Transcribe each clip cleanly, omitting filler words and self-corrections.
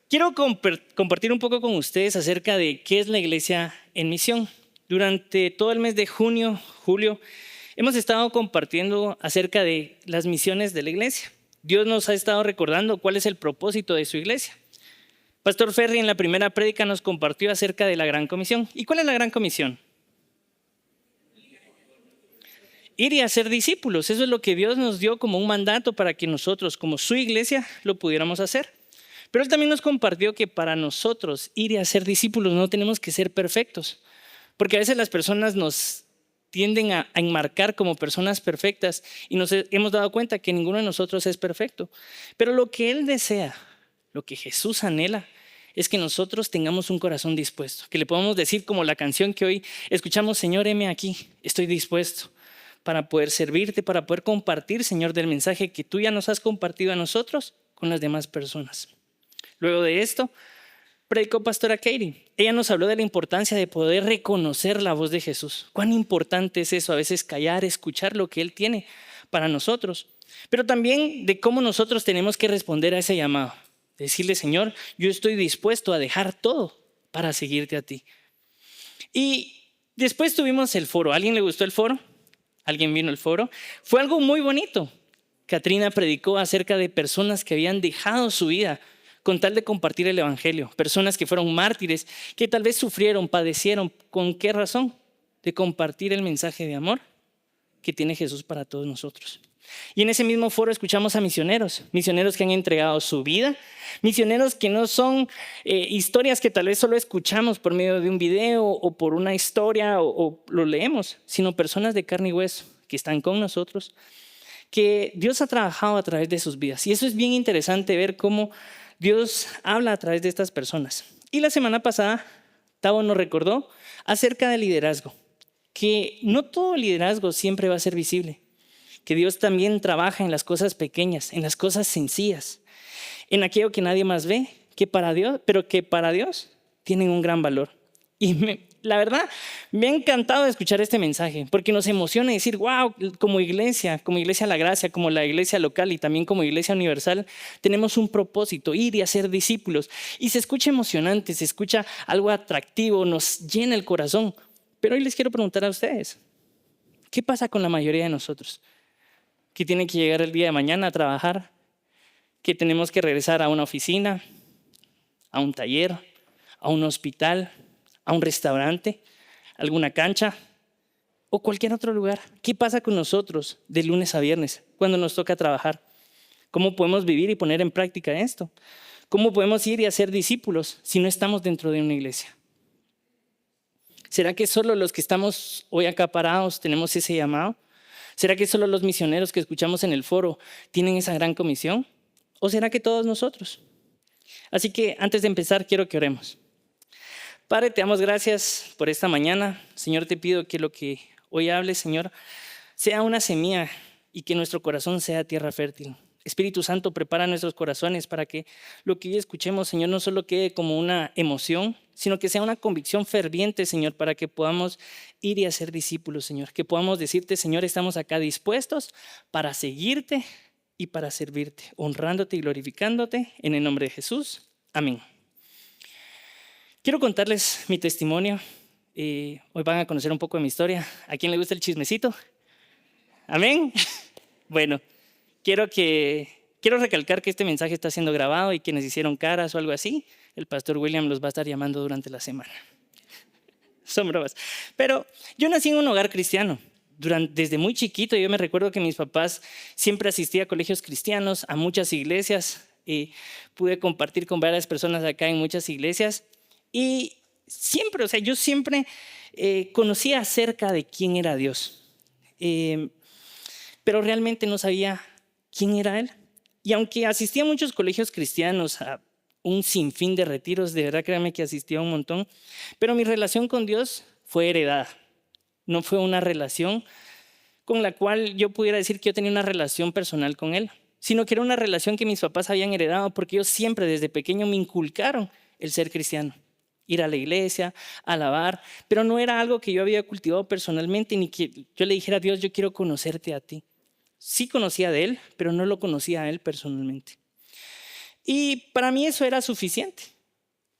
Quiero compartir un poco con ustedes acerca de qué es la iglesia en misión. Durante todo el mes de junio, julio, hemos estado compartiendo acerca de las misiones de la iglesia. Dios nos ha estado recordando cuál es el propósito de su iglesia. Pastor Ferry en la primera prédica nos compartió acerca de la Gran Comisión. ¿Y cuál es la Gran Comisión? Ir y hacer discípulos. Eso es lo que Dios nos dio como un mandato para que nosotros, como su iglesia, lo pudiéramos hacer. Pero Él también nos compartió que para nosotros ir y hacer discípulos no tenemos que ser perfectos. Porque a veces las personas nos tienden a enmarcar como personas perfectas y nos hemos dado cuenta que ninguno de nosotros es perfecto. Pero lo que Él desea, lo que Jesús anhela, es que nosotros tengamos un corazón dispuesto. Que le podamos decir como la canción que hoy escuchamos: Señor, heme aquí, estoy dispuesto para poder servirte, para poder compartir, Señor, del mensaje que tú ya nos has compartido a nosotros con las demás personas. Luego de esto, predicó pastora Katie. Ella nos habló de la importancia de poder reconocer la voz de Jesús. Cuán importante es eso, a veces callar, escuchar lo que Él tiene para nosotros. Pero también de cómo nosotros tenemos que responder a ese llamado. Decirle: Señor, yo estoy dispuesto a dejar todo para seguirte a ti. Y después tuvimos el foro. ¿A alguien le gustó el foro? ¿Alguien vino al foro? Fue algo muy bonito. Katrina predicó acerca de personas que habían dejado su vida con tal de compartir el evangelio. Personas que fueron mártires, que tal vez sufrieron, padecieron. ¿Con qué razón? De compartir el mensaje de amor que tiene Jesús para todos nosotros. Y en ese mismo foro escuchamos a misioneros que han entregado su vida, misioneros que no son historias que tal vez solo escuchamos por medio de un video o por una historia o lo leemos, sino personas de carne y hueso que están con nosotros, que Dios ha trabajado a través de sus vidas. Y eso es bien interesante ver cómo Dios habla a través de estas personas. Y la semana pasada, Tavo nos recordó acerca del liderazgo, que no todo liderazgo siempre va a ser visible, que Dios también trabaja en las cosas pequeñas, en las cosas sencillas, en aquello que nadie más ve, pero que para Dios tienen un gran valor. Y la verdad, me ha encantado escuchar este mensaje, porque nos emociona decir: wow, como iglesia La Gracia, como la iglesia local y también como iglesia universal, tenemos un propósito: ir y hacer discípulos. Y se escucha emocionante, se escucha algo atractivo, nos llena el corazón. Pero hoy les quiero preguntar a ustedes: ¿qué pasa con la mayoría de nosotros? Que tienen que llegar el día de mañana a trabajar, que tenemos que regresar a una oficina, a un taller, a un hospital, a un restaurante, alguna cancha o cualquier otro lugar. ¿Qué pasa con nosotros de lunes a viernes cuando nos toca trabajar? ¿Cómo podemos vivir y poner en práctica esto? ¿Cómo podemos ir y hacer discípulos si no estamos dentro de una iglesia? ¿Será que solo los que estamos hoy acá parados tenemos ese llamado? ¿Será que solo los misioneros que escuchamos en el foro tienen esa gran comisión? ¿O será que todos nosotros? Así que antes de empezar, quiero que oremos. Padre, te damos gracias por esta mañana. Señor, te pido que lo que hoy hables, Señor, sea una semilla y que nuestro corazón sea tierra fértil. Espíritu Santo, prepara nuestros corazones para que lo que hoy escuchemos, Señor, no solo quede como una emoción, sino que sea una convicción ferviente, Señor, para que podamos ir y hacer discípulos, Señor. Que podamos decirte: Señor, estamos acá dispuestos para seguirte y para servirte, honrándote y glorificándote en el nombre de Jesús. Amén. Quiero contarles mi testimonio. Hoy van a conocer un poco de mi historia. ¿A quién le gusta el chismecito? Amén. Bueno, quiero recalcar que este mensaje está siendo grabado y quienes hicieron caras o algo así, el pastor William los va a estar llamando durante la semana. Son bromas. Pero yo nací en un hogar cristiano. Desde muy chiquito yo me recuerdo que mis papás siempre asistían a colegios cristianos, a muchas iglesias. Pude compartir con varias personas acá en muchas iglesias. Y siempre, yo siempre conocía acerca de quién era Dios. Pero realmente no sabía quién era Él. Y aunque asistía a muchos colegios cristianos, a un sinfín de retiros, de verdad créanme que asistía a un montón, pero mi relación con Dios fue heredada. No fue una relación con la cual yo pudiera decir que yo tenía una relación personal con Él, sino que era una relación que mis papás habían heredado porque ellos siempre desde pequeño me inculcaron el ser cristiano. Ir a la iglesia, alabar, pero no era algo que yo había cultivado personalmente ni que yo le dijera: Dios, yo quiero conocerte a ti. Sí conocía de Él, pero no lo conocía a Él personalmente. Y para mí eso era suficiente,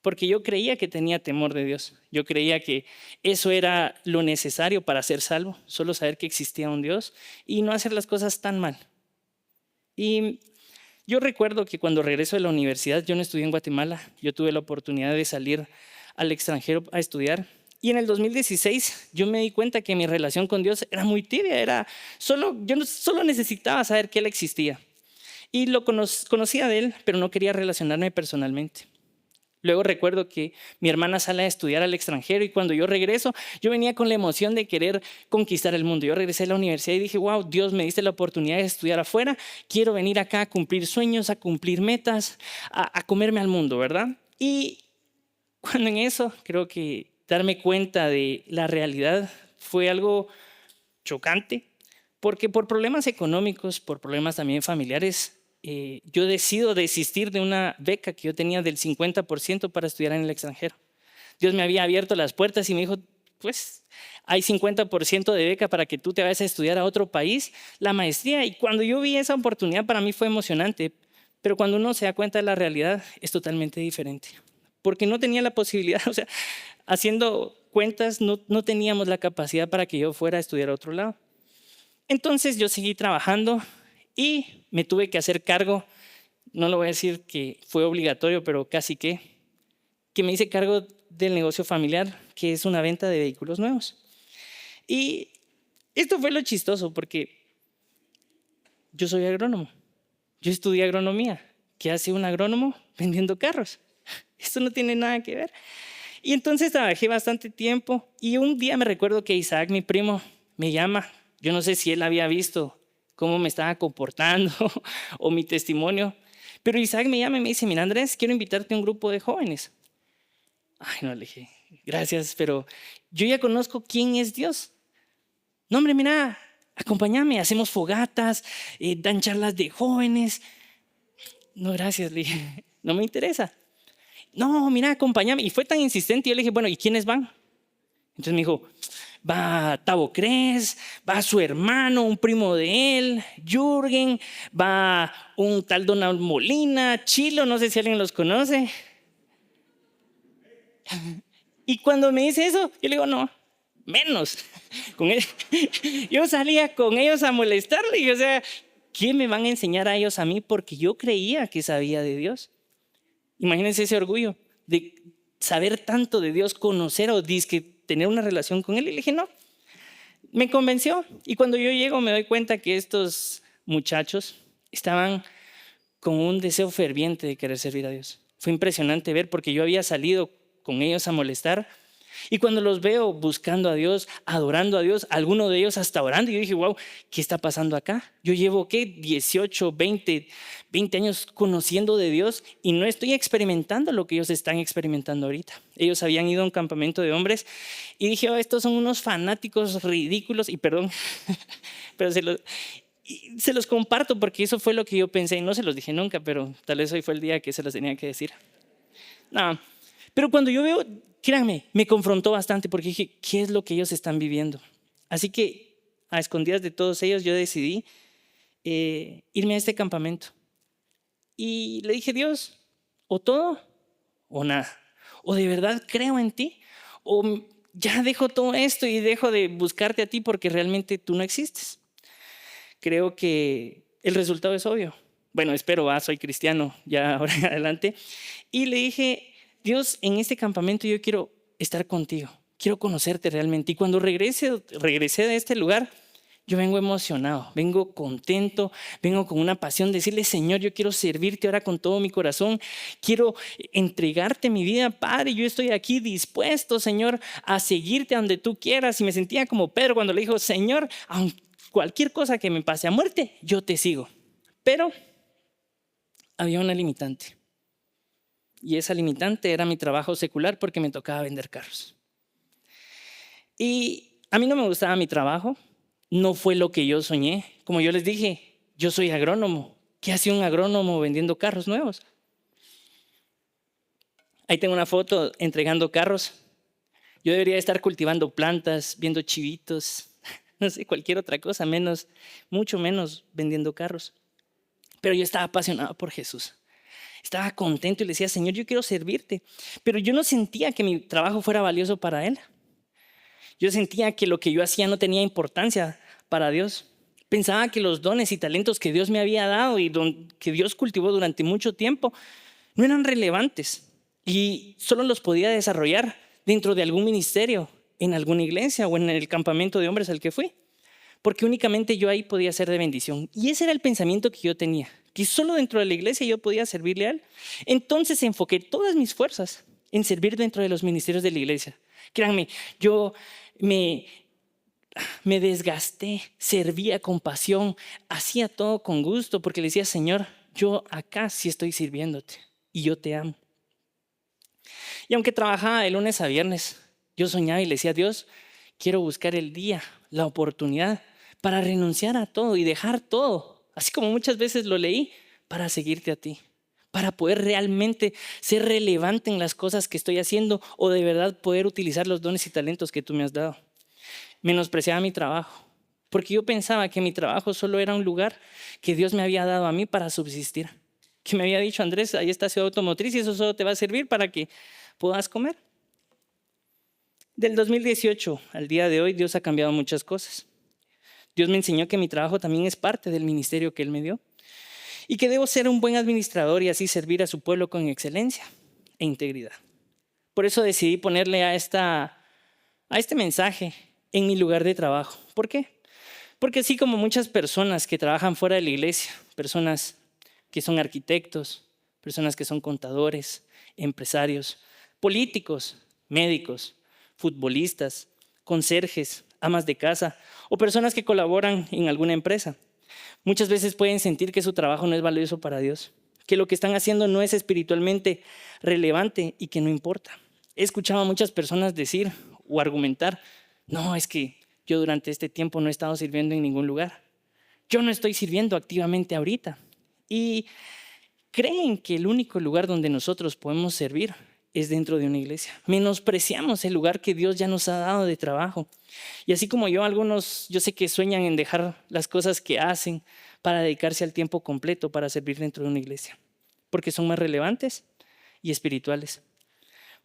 porque yo creía que tenía temor de Dios. Yo creía que eso era lo necesario para ser salvo, solo saber que existía un Dios y no hacer las cosas tan mal. Y yo recuerdo que cuando regreso de la universidad, yo no estudié en Guatemala, yo tuve la oportunidad de salir al extranjero a estudiar. Y en el 2016 yo me di cuenta que mi relación con Dios era muy tibia, yo solo necesitaba saber que Él existía. Y conocía de Él, pero no quería relacionarme personalmente. Luego recuerdo que mi hermana sale a estudiar al extranjero y cuando yo regreso, yo venía con la emoción de querer conquistar el mundo. Yo regresé a la universidad y dije, wow, Dios, me diste la oportunidad de estudiar afuera. Quiero venir acá a cumplir sueños, a cumplir metas, a comerme al mundo, ¿verdad? Y cuando en eso creo que darme cuenta de la realidad fue algo chocante, porque por problemas económicos, por problemas también familiares, yo decido desistir de una beca que yo tenía del 50% para estudiar en el extranjero. Dios me había abierto las puertas y me dijo, pues hay 50% de beca para que tú te vayas a estudiar a otro país, la maestría. Y cuando yo vi esa oportunidad para mí fue emocionante, pero cuando uno se da cuenta de la realidad es totalmente diferente, porque no tenía la posibilidad, o sea, haciendo cuentas no teníamos la capacidad para que yo fuera a estudiar a otro lado. Entonces yo seguí trabajando y me tuve que hacer cargo, no lo voy a decir que fue obligatorio, pero casi que me hice cargo del negocio familiar, que es una venta de vehículos nuevos. Y esto fue lo chistoso, porque yo soy agrónomo, yo estudié agronomía. ¿Qué hace un agrónomo vendiendo carros? Esto no tiene nada que ver. Y entonces trabajé bastante tiempo y un día me recuerdo que Isaac, mi primo, me llama. Yo no sé si él había visto cómo me estaba comportando o mi testimonio, pero Isaac me llama y me dice, mira Andrés, quiero invitarte a un grupo de jóvenes. Ay, no, le dije, gracias, pero yo ya conozco quién es Dios. No, hombre, mira, acompáñame, hacemos fogatas, dan charlas de jóvenes. No, gracias, le dije, no me interesa. No, mira, acompáñame. Y fue tan insistente, yo le dije, bueno, ¿y quiénes van? Entonces me dijo, va Tavo Cres, va su hermano, un primo de él, Jürgen, va un tal Donald Molina, Chilo, no sé si alguien los conoce. Y cuando me dice eso, yo le digo, no, menos. Con él. Yo salía con ellos a molestarle y, o sea, ¿qué me van a enseñar a ellos a mí? Porque yo creía que sabía de Dios. Imagínense ese orgullo de saber tanto de Dios, conocer o dizque tener una relación con Él. Y le dije, no, me convenció. Y cuando yo llego me doy cuenta que estos muchachos estaban con un deseo ferviente de querer servir a Dios. Fue impresionante ver porque yo había salido con ellos a molestar y cuando los veo buscando a Dios, adorando a Dios, alguno de ellos hasta orando, y yo dije, wow, ¿qué está pasando acá? Yo llevo, ¿qué? 18, 20 años conociendo de Dios y no estoy experimentando lo que ellos están experimentando ahorita. Ellos habían ido a un campamento de hombres y dije, oh, estos son unos fanáticos ridículos, y perdón, pero se los comparto porque eso fue lo que yo pensé y no se los dije nunca, pero tal vez hoy fue el día que se los tenía que decir. No, pero cuando yo veo, créanme, me confrontó bastante porque dije, ¿qué es lo que ellos están viviendo? Así que a escondidas de todos ellos yo decidí irme a este campamento. Y le dije, Dios, o todo o nada. O de verdad creo en ti, o ya dejo todo esto y dejo de buscarte a ti porque realmente tú no existes. Creo que el resultado es obvio. Bueno, espero, soy cristiano ya ahora en adelante. Y le dije, Dios, en este campamento yo quiero estar contigo, quiero conocerte realmente. Y cuando regresé de este lugar, yo vengo emocionado, vengo contento, vengo con una pasión de decirle, Señor, yo quiero servirte ahora con todo mi corazón, quiero entregarte mi vida, Padre, yo estoy aquí dispuesto, Señor, a seguirte a donde tú quieras. Y me sentía como Pedro cuando le dijo, Señor, aunque cualquier cosa que me pase a muerte, yo te sigo. Pero había una limitante. Y esa limitante era mi trabajo secular porque me tocaba vender carros. Y a mí no me gustaba mi trabajo, no fue lo que yo soñé. Como yo les dije, yo soy agrónomo. ¿Qué hace un agrónomo vendiendo carros nuevos? Ahí tengo una foto entregando carros. Yo debería estar cultivando plantas, viendo chivitos, no sé, cualquier otra cosa, mucho menos vendiendo carros. Pero yo estaba apasionado por Jesús. Estaba contento y le decía, Señor, yo quiero servirte. Pero yo no sentía que mi trabajo fuera valioso para Él. Yo sentía que lo que yo hacía no tenía importancia para Dios. Pensaba que los dones y talentos que Dios me había dado y que Dios cultivó durante mucho tiempo no eran relevantes y solo los podía desarrollar dentro de algún ministerio, en alguna iglesia o en el campamento de hombres al que fui, porque únicamente yo ahí podía ser de bendición. Y ese era el pensamiento que yo tenía, que solo dentro de la iglesia yo podía servirle a Él. Entonces enfoqué todas mis fuerzas en servir dentro de los ministerios de la iglesia. Créanme, yo me desgasté, servía con pasión, hacía todo con gusto porque le decía, Señor, yo acá sí estoy sirviéndote y yo te amo. Y aunque trabajaba de lunes a viernes, yo soñaba y le decía, Dios, quiero buscar el día, la oportunidad para renunciar a todo y dejar todo, así como muchas veces lo leí, para seguirte a ti, para poder realmente ser relevante en las cosas que estoy haciendo o de verdad poder utilizar los dones y talentos que tú me has dado. Menospreciaba mi trabajo, porque yo pensaba que mi trabajo solo era un lugar que Dios me había dado a mí para subsistir. Que me había dicho, Andrés, ahí está Ciudad Automotriz y eso solo te va a servir para que puedas comer. Del 2018 al día de hoy, Dios ha cambiado muchas cosas. Dios me enseñó que mi trabajo también es parte del ministerio que Él me dio y que debo ser un buen administrador y así servir a su pueblo con excelencia e integridad. Por eso decidí ponerle a este mensaje en mi lugar de trabajo. ¿Por qué? Porque así como muchas personas que trabajan fuera de la iglesia, personas que son arquitectos, personas que son contadores, empresarios, políticos, médicos, futbolistas, conserjes, amas de casa o personas que colaboran en alguna empresa, muchas veces pueden sentir que su trabajo no es valioso para Dios, que lo que están haciendo no es espiritualmente relevante y que no importa. He escuchado a muchas personas decir o argumentar, no, es que yo durante este tiempo no he estado sirviendo en ningún lugar. Yo no estoy sirviendo activamente ahorita. Y creen que el único lugar donde nosotros podemos servir es dentro de una iglesia. Menospreciamos el lugar que Dios ya nos ha dado de trabajo. Y así como yo, algunos, yo sé que sueñan en dejar las cosas que hacen para dedicarse al tiempo completo para servir dentro de una iglesia, porque son más relevantes y espirituales.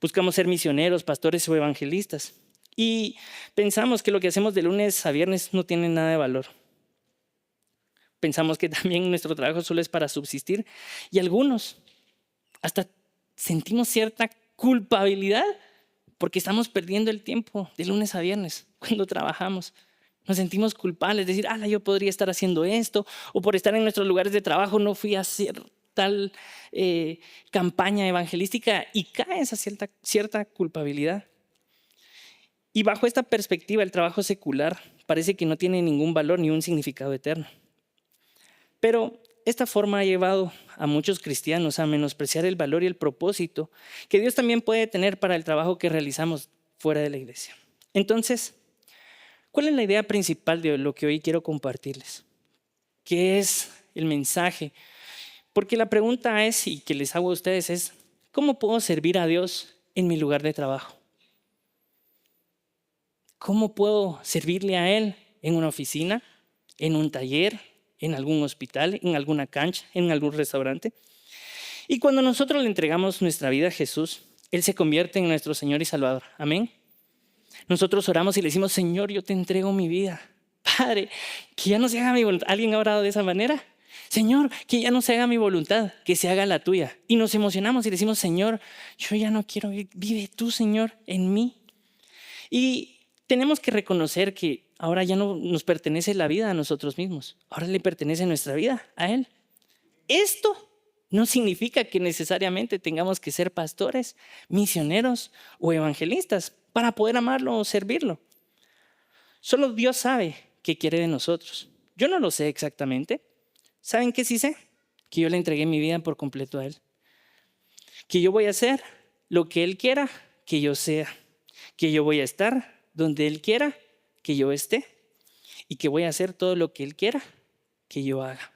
Buscamos ser misioneros, pastores o evangelistas. Y pensamos que lo que hacemos de lunes a viernes no tiene nada de valor. Pensamos que también nuestro trabajo solo es para subsistir. Y algunos hasta sentimos cierta culpabilidad porque estamos perdiendo el tiempo de lunes a viernes cuando trabajamos. Nos sentimos culpables, decir, yo podría estar haciendo esto, o por estar en nuestros lugares de trabajo no fui a hacer tal campaña evangelística, y cae esa cierta culpabilidad. Y bajo esta perspectiva, el trabajo secular parece que no tiene ningún valor ni un significado eterno. Pero esta forma ha llevado a muchos cristianos a menospreciar el valor y el propósito que Dios también puede tener para el trabajo que realizamos fuera de la iglesia. Entonces, ¿cuál es la idea principal de lo que hoy quiero compartirles? ¿Qué es el mensaje? Porque la pregunta es, y que les hago a ustedes es, ¿cómo puedo servir a Dios en mi lugar de trabajo? ¿Cómo puedo servirle a Él en una oficina, en un taller, en algún hospital, en alguna cancha, en algún restaurante? Y cuando nosotros le entregamos nuestra vida a Jesús, Él se convierte en nuestro Señor y Salvador. Amén. Nosotros oramos y le decimos, Señor, yo te entrego mi vida. Padre, que ya no se haga mi voluntad. ¿Alguien ha orado de esa manera? Señor, que ya no se haga mi voluntad, que se haga la tuya. Y nos emocionamos y decimos, Señor, yo ya no quiero vivir. Vive tú, Señor, en mí. Y tenemos que reconocer que ahora ya no nos pertenece la vida a nosotros mismos. Ahora le pertenece nuestra vida a Él. Esto no significa que necesariamente tengamos que ser pastores, misioneros o evangelistas para poder amarlo o servirlo. Solo Dios sabe qué quiere de nosotros. Yo no lo sé exactamente. ¿Saben qué sí sé? Que yo le entregué mi vida por completo a Él. Que yo voy a hacer lo que Él quiera que yo sea. Que yo voy a estar donde Él quiera que yo esté. Y que voy a hacer todo lo que Él quiera que yo haga.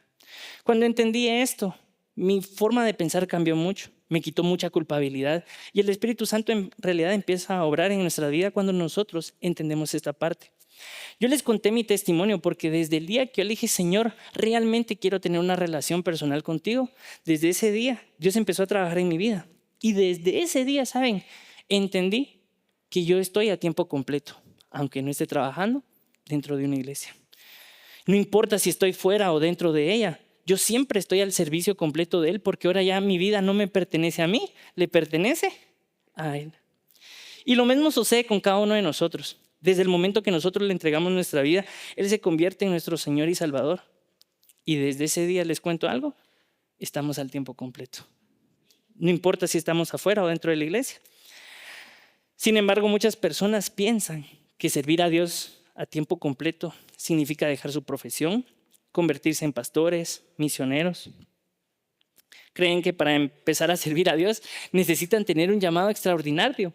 Cuando entendí esto, mi forma de pensar cambió mucho. Me quitó mucha culpabilidad. Y el Espíritu Santo en realidad empieza a obrar en nuestra vida cuando nosotros entendemos esta parte. Yo les conté mi testimonio porque desde el día que yo le dije, Señor, realmente quiero tener una relación personal contigo, desde ese día Dios empezó a trabajar en mi vida. Y desde ese día, ¿saben? Entendí que yo estoy a tiempo completo, aunque no esté trabajando dentro de una iglesia. No importa si estoy fuera o dentro de ella, yo siempre estoy al servicio completo de Él porque ahora ya mi vida no me pertenece a mí, le pertenece a Él. Y lo mismo sucede con cada uno de nosotros. Desde el momento que nosotros le entregamos nuestra vida, Él se convierte en nuestro Señor y Salvador. Y desde ese día, les cuento algo, estamos al tiempo completo. No importa si estamos afuera o dentro de la iglesia. Sin embargo, muchas personas piensan que servir a Dios a tiempo completo significa dejar su profesión, convertirse en pastores, misioneros. Creen que para empezar a servir a Dios necesitan tener un llamado extraordinario,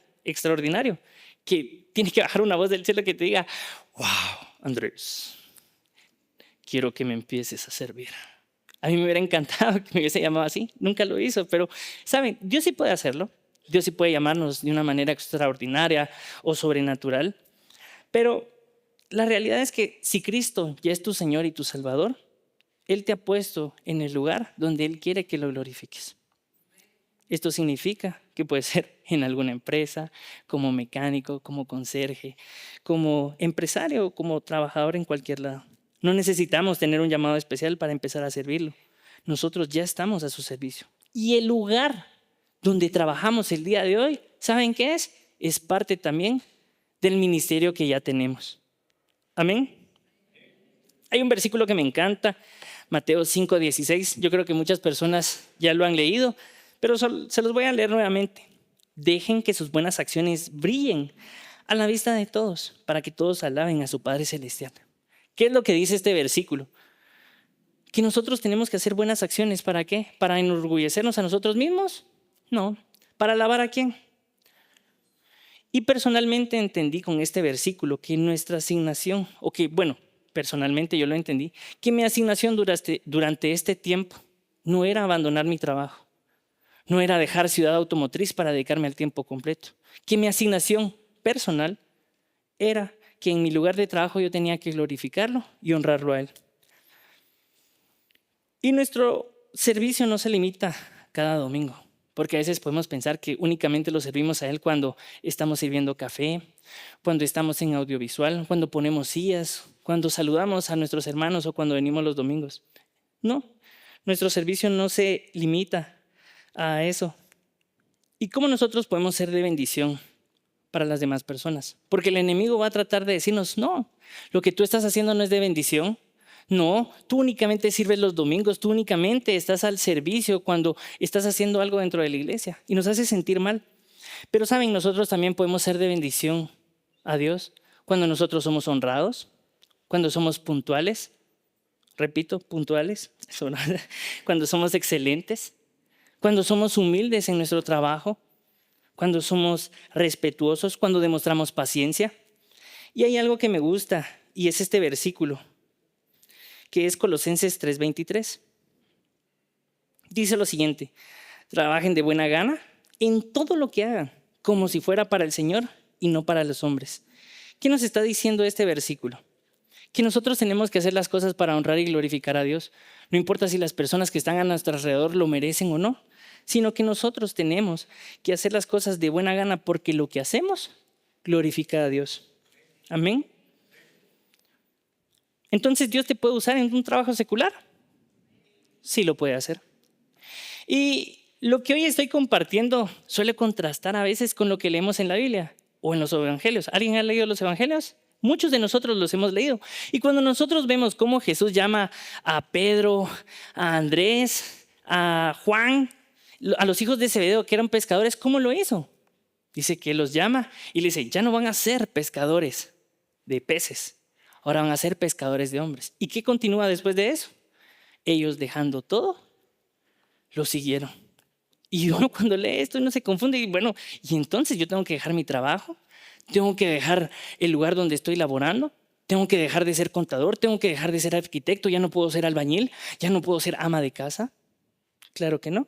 que tiene que bajar una voz del cielo que te diga, wow, Andrés, quiero que me empieces a servir. A mí me hubiera encantado que me hubiese llamado así, nunca lo hizo, pero saben, Dios sí puede hacerlo. Dios sí puede llamarnos de una manera extraordinaria o sobrenatural, pero la realidad es que si Cristo ya es tu Señor y tu Salvador, Él te ha puesto en el lugar donde Él quiere que lo glorifiques. Esto significa que puede ser en alguna empresa, como mecánico, como conserje, como empresario, como trabajador en cualquier lado. No necesitamos tener un llamado especial para empezar a servirlo. Nosotros ya estamos a su servicio. Y el lugar donde trabajamos el día de hoy, ¿saben qué es? Es parte también del ministerio que ya tenemos. Amén. Hay un versículo que me encanta, Mateo 5:16. Yo creo que muchas personas ya lo han leído, pero se los voy a leer nuevamente. Dejen que sus buenas acciones brillen a la vista de todos, para que todos alaben a su Padre Celestial. ¿Qué es lo que dice este versículo? Que nosotros tenemos que hacer buenas acciones. ¿Para qué? ¿Para enorgullecernos a nosotros mismos? No. ¿Para alabar a quién? Y personalmente entendí con este versículo que nuestra asignación, personalmente yo lo entendí, que mi asignación durante este tiempo no era abandonar mi trabajo, no era dejar Ciudad Automotriz para dedicarme al tiempo completo, que mi asignación personal era que en mi lugar de trabajo yo tenía que glorificarlo y honrarlo a Él. Y nuestro servicio no se limita cada domingo, porque a veces podemos pensar que únicamente lo servimos a Él cuando estamos sirviendo café, cuando estamos en audiovisual, cuando ponemos sillas, cuando saludamos a nuestros hermanos o cuando venimos los domingos. No, nuestro servicio no se limita a eso. ¿Y cómo nosotros podemos ser de bendición para las demás personas? Porque el enemigo va a tratar de decirnos, no, lo que tú estás haciendo no es de bendición. No, tú únicamente sirves los domingos, tú únicamente estás al servicio cuando estás haciendo algo dentro de la iglesia y nos hace sentir mal. Pero saben, nosotros también podemos ser de bendición a Dios cuando nosotros somos honrados, cuando somos puntuales, repito, puntuales, cuando somos excelentes, cuando somos humildes en nuestro trabajo, cuando somos respetuosos, cuando demostramos paciencia. Y hay algo que me gusta y es este versículo, que es Colosenses 3:23. Dice lo siguiente: trabajen de buena gana en todo lo que hagan, como si fuera para el Señor y no para los hombres. ¿Qué nos está diciendo este versículo? Que nosotros tenemos que hacer las cosas para honrar y glorificar a Dios. No importa si las personas que están a nuestro alrededor lo merecen o no, sino que nosotros tenemos que hacer las cosas de buena gana porque lo que hacemos glorifica a Dios. Amén. Entonces, ¿Dios te puede usar en un trabajo secular? Sí lo puede hacer. Y lo que hoy estoy compartiendo suele contrastar a veces con lo que leemos en la Biblia o en los evangelios. ¿Alguien ha leído los evangelios? Muchos de nosotros los hemos leído. Y cuando nosotros vemos cómo Jesús llama a Pedro, a Andrés, a Juan, a los hijos de Zebedeo que eran pescadores, ¿cómo lo hizo? Dice que los llama y le dice, ya no van a ser pescadores de peces, ahora van a ser pescadores de hombres. ¿Y qué continúa después de eso? Ellos dejando todo, lo siguieron. Y uno cuando lee esto no se confunde y entonces yo tengo que dejar mi trabajo, tengo que dejar el lugar donde estoy laborando, tengo que dejar de ser contador, tengo que dejar de ser arquitecto, ya no puedo ser albañil, ya no puedo ser ama de casa. Claro que no.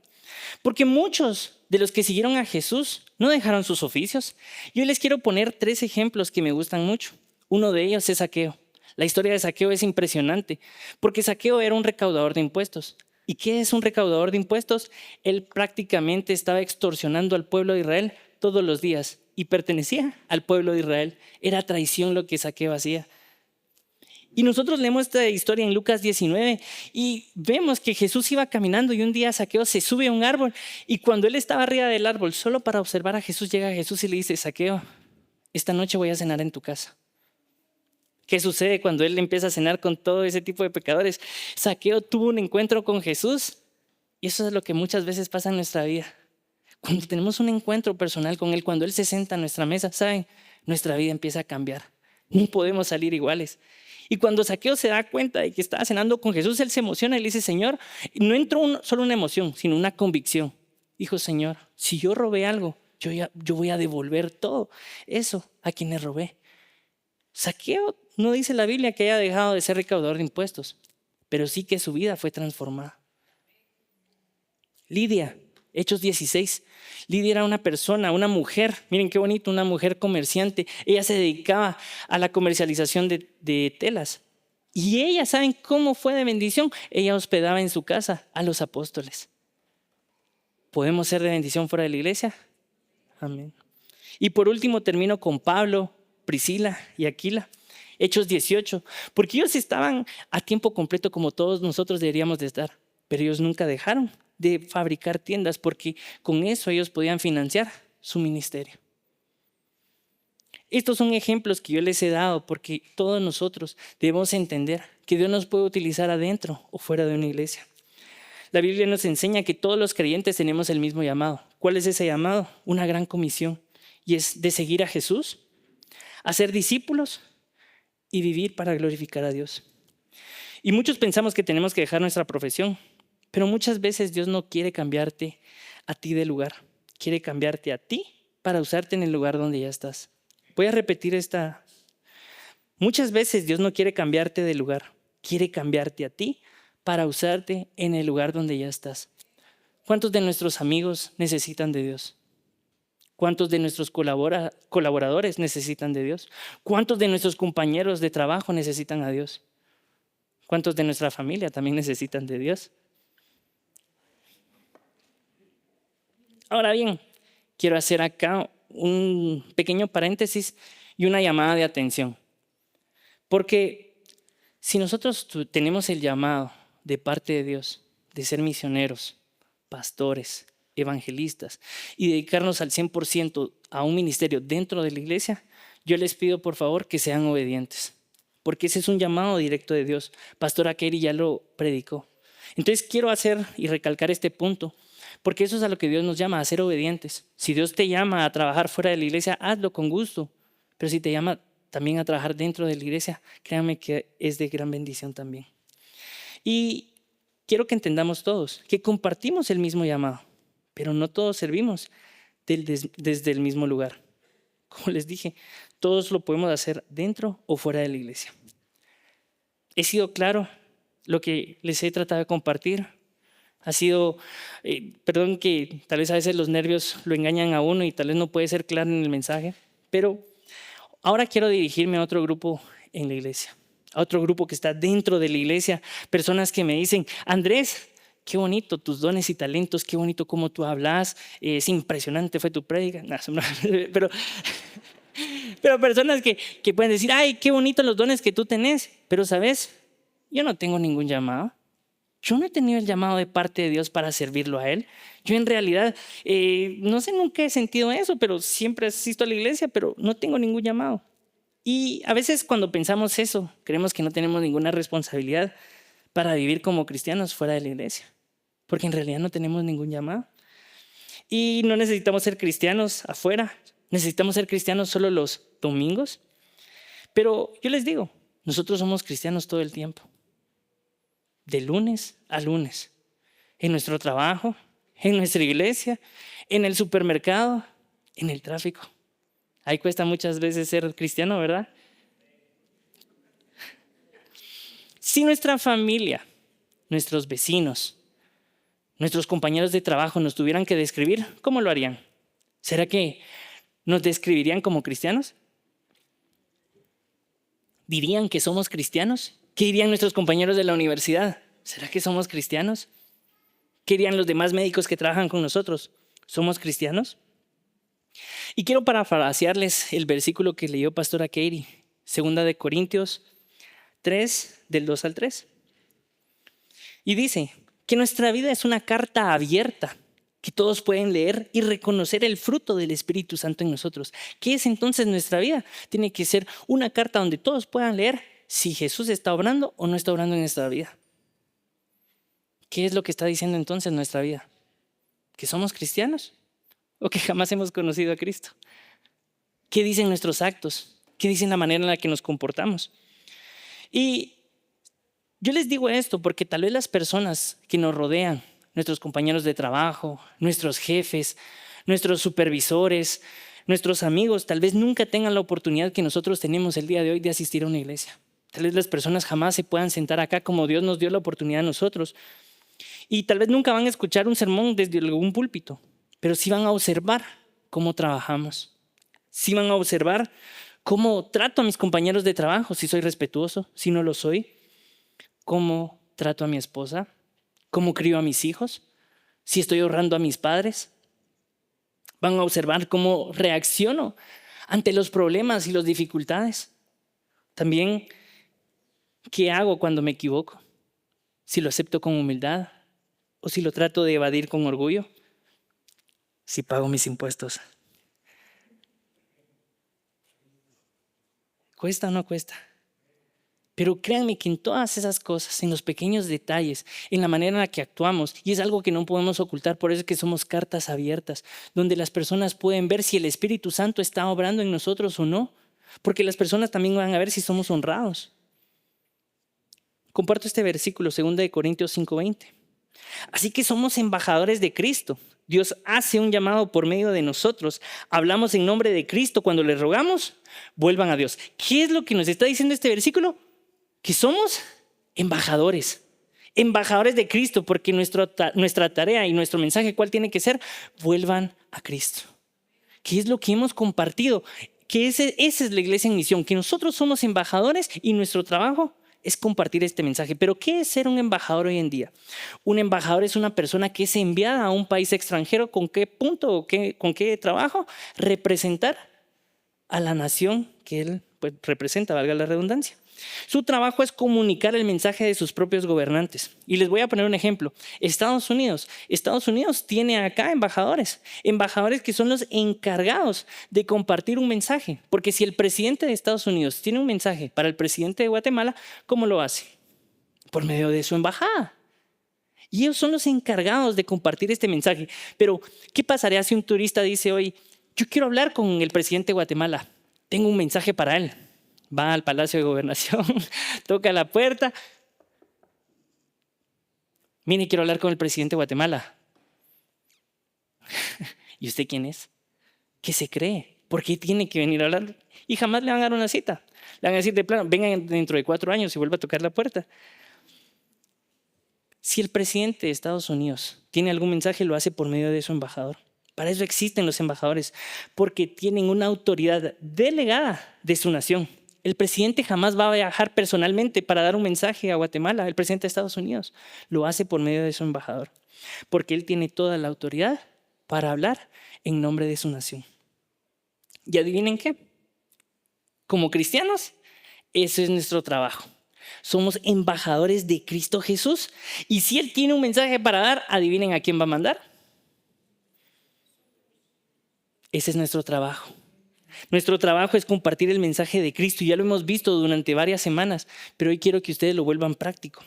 Porque muchos de los que siguieron a Jesús no dejaron sus oficios. Yo les quiero poner 3 ejemplos que me gustan mucho. Uno de ellos es Zaqueo. La historia de Zaqueo es impresionante porque Zaqueo era un recaudador de impuestos. ¿Y qué es un recaudador de impuestos? Él prácticamente estaba extorsionando al pueblo de Israel todos los días y pertenecía al pueblo de Israel. Era traición lo que Zaqueo hacía. Y nosotros leemos esta historia en Lucas 19 y vemos que Jesús iba caminando y un día Zaqueo se sube a un árbol y cuando él estaba arriba del árbol solo para observar a Jesús, llega Jesús y le dice: Zaqueo, esta noche voy a cenar en tu casa. ¿Qué sucede cuando él empieza a cenar con todo ese tipo de pecadores? Zaqueo tuvo un encuentro con Jesús y eso es lo que muchas veces pasa en nuestra vida. Cuando tenemos un encuentro personal con él, cuando él se sienta a nuestra mesa, ¿saben? Nuestra vida empieza a cambiar. No podemos salir iguales. Y cuando Zaqueo se da cuenta de que estaba cenando con Jesús, él se emociona y le dice: Señor, no entró solo una emoción, sino una convicción. Dijo: Señor, si yo robé algo, yo voy a devolver todo eso a quienes robé. Zaqueo no dice la Biblia que haya dejado de ser recaudador de impuestos, pero sí que su vida fue transformada. Lidia, Hechos 16. Lidia era una persona, una mujer, miren qué bonito, una mujer comerciante. Ella se dedicaba a la comercialización de telas. Y ella, ¿saben cómo fue de bendición? Ella hospedaba en su casa a los apóstoles. ¿Podemos ser de bendición fuera de la iglesia? Amén. Y por último termino con Pablo, Priscila y Aquila. Hechos 18, porque ellos estaban a tiempo completo como todos nosotros deberíamos de estar, pero ellos nunca dejaron de fabricar tiendas porque con eso ellos podían financiar su ministerio. Estos son ejemplos que yo les he dado porque todos nosotros debemos entender que Dios nos puede utilizar adentro o fuera de una iglesia. La Biblia nos enseña que todos los creyentes tenemos el mismo llamado. ¿Cuál es ese llamado? Una gran comisión, y es de seguir a Jesús, hacer discípulos y vivir para glorificar a Dios. Y muchos pensamos que tenemos que dejar nuestra profesión, pero muchas veces Dios no quiere cambiarte a ti de lugar. Quiere cambiarte a ti para usarte en el lugar donde ya estás. Voy a repetir esta. Muchas veces Dios no quiere cambiarte de lugar. Quiere cambiarte a ti para usarte en el lugar donde ya estás. ¿Cuántos de nuestros amigos necesitan de Dios? ¿Cuántos de nuestros colaboradores necesitan de Dios? ¿Cuántos de nuestros compañeros de trabajo necesitan a Dios? ¿Cuántos de nuestra familia también necesitan de Dios? Ahora bien, quiero hacer acá un pequeño paréntesis y una llamada de atención. Porque si nosotros tenemos el llamado de parte de Dios de ser misioneros, pastores, evangelistas y dedicarnos al 100% a un ministerio dentro de la iglesia, yo les pido por favor que sean obedientes, porque ese es un llamado directo de Dios. Pastora Kerry ya lo predicó. Entonces quiero hacer y recalcar este punto, porque eso es a lo que Dios nos llama, a ser obedientes. Si Dios te llama a trabajar fuera de la iglesia, hazlo con gusto, pero si te llama también a trabajar dentro de la iglesia, créanme que es de gran bendición también. Y quiero que entendamos todos que compartimos el mismo llamado, pero no todos servimos desde el mismo lugar. Como les dije, todos lo podemos hacer dentro o fuera de la iglesia. ¿He sido claro lo que les he tratado de compartir? Ha sido, perdón que tal vez a veces los nervios lo engañan a uno y tal vez no puede ser claro en el mensaje, pero ahora quiero dirigirme a otro grupo en la iglesia, a otro grupo que está dentro de la iglesia, personas que me dicen: Andrés, qué bonito tus dones y talentos, qué bonito cómo tú hablas, es impresionante fue tu prédica. No, pero personas que pueden decir: ay, qué bonitos los dones que tú tenés, pero sabes, yo no tengo ningún llamado. Yo no he tenido el llamado de parte de Dios para servirlo a Él. Yo en realidad, no sé, nunca he sentido eso, pero siempre asisto a la iglesia, pero no tengo ningún llamado. Y a veces cuando pensamos eso, creemos que no tenemos ninguna responsabilidad para vivir como cristianos fuera de la iglesia, porque en realidad no tenemos ningún llamado. Y no necesitamos ser cristianos afuera, necesitamos ser cristianos solo los domingos. Pero yo les digo, nosotros somos cristianos todo el tiempo. De lunes a lunes, en nuestro trabajo, en nuestra iglesia, en el supermercado, en el tráfico. Ahí cuesta muchas veces ser cristiano, ¿verdad? Si nuestra familia, nuestros vecinos, nuestros compañeros de trabajo nos tuvieran que describir, ¿cómo lo harían? ¿Será que nos describirían como cristianos? ¿Dirían que somos cristianos? ¿Qué dirían nuestros compañeros de la universidad? ¿Será que somos cristianos? ¿Qué dirían los demás médicos que trabajan con nosotros? ¿Somos cristianos? Y quiero parafrasearles el versículo que leyó Pastora Katie, 2 Corintios 3, del 2 al 3. Y dice que nuestra vida es una carta abierta que todos pueden leer y reconocer el fruto del Espíritu Santo en nosotros. ¿Qué es entonces nuestra vida? Tiene que ser una carta donde todos puedan leer si Jesús está obrando o no está obrando en nuestra vida. ¿Qué es lo que está diciendo entonces nuestra vida? ¿Que somos cristianos o que jamás hemos conocido a Cristo? ¿Qué dicen nuestros actos? ¿Qué dicen la manera en la que nos comportamos? Y yo les digo esto porque tal vez las personas que nos rodean, nuestros compañeros de trabajo, nuestros jefes, nuestros supervisores, nuestros amigos, tal vez nunca tengan la oportunidad que nosotros tenemos el día de hoy de asistir a una iglesia. Tal vez las personas jamás se puedan sentar acá como Dios nos dio la oportunidad a nosotros. Y tal vez nunca van a escuchar un sermón desde algún púlpito, pero sí van a observar cómo trabajamos. Sí van a observar cómo trato a mis compañeros de trabajo, si soy respetuoso, si no lo soy. Cómo trato a mi esposa, cómo crío a mis hijos, si estoy honrando a mis padres. Van a observar cómo reacciono ante los problemas y las dificultades. También, ¿qué hago cuando me equivoco? Si lo acepto con humildad o si lo trato de evadir con orgullo. Si pago mis impuestos. ¿Cuesta o no cuesta? Pero créanme que en todas esas cosas, en los pequeños detalles, en la manera en la que actuamos, y es algo que no podemos ocultar, por eso es que somos cartas abiertas, donde las personas pueden ver si el Espíritu Santo está obrando en nosotros o no, porque las personas también van a ver si somos honrados. Comparto este versículo, 2 Corintios 5:20. Así que somos embajadores de Cristo. Dios hace un llamado por medio de nosotros. Hablamos en nombre de Cristo. Cuando les rogamos, vuelvan a Dios. ¿Qué es lo que nos está diciendo este versículo? Que somos embajadores. Embajadores de Cristo, porque nuestra tarea y nuestro mensaje, ¿cuál tiene que ser? Vuelvan a Cristo. ¿Qué es lo que hemos compartido? Que esa es la iglesia en misión, que nosotros somos embajadores y nuestro trabajo es compartir este mensaje. Pero ¿qué es ser un embajador hoy en día? Un embajador es una persona que es enviada a un país extranjero. ¿Con qué punto o con qué trabajo? Representar a la nación que él representa, valga la redundancia. Su trabajo es comunicar el mensaje de sus propios gobernantes. Y les voy a poner un ejemplo. Estados Unidos tiene acá embajadores que son los encargados de compartir un mensaje. Porque si el presidente de Estados Unidos tiene un mensaje para el presidente de Guatemala, ¿cómo lo hace? Por medio de su embajada. Y ellos son los encargados de compartir este mensaje. Pero, ¿qué pasaría si un turista dice hoy, yo quiero hablar con el presidente de Guatemala, tengo un mensaje para él? Va al Palacio de Gobernación, toca la puerta. Mire, quiero hablar con el presidente de Guatemala. ¿Y usted quién es? ¿Qué se cree? ¿Por qué tiene que venir a hablar? Y jamás le van a dar una cita. Le van a decir de plano, vengan dentro de 4 años y vuelva a tocar la puerta. Si el presidente de Estados Unidos tiene algún mensaje, lo hace por medio de su embajador. Para eso existen los embajadores, porque tienen una autoridad delegada de su nación. El presidente jamás va a viajar personalmente para dar un mensaje a Guatemala, el presidente de Estados Unidos. Lo hace por medio de su embajador, porque él tiene toda la autoridad para hablar en nombre de su nación. ¿Y adivinen qué? Como cristianos, ese es nuestro trabajo. Somos embajadores de Cristo Jesús. Y si Él tiene un mensaje para dar, adivinen a quién va a mandar. Ese es nuestro trabajo. Nuestro trabajo es compartir el mensaje de Cristo y ya lo hemos visto durante varias semanas, pero hoy quiero que ustedes lo vuelvan práctico.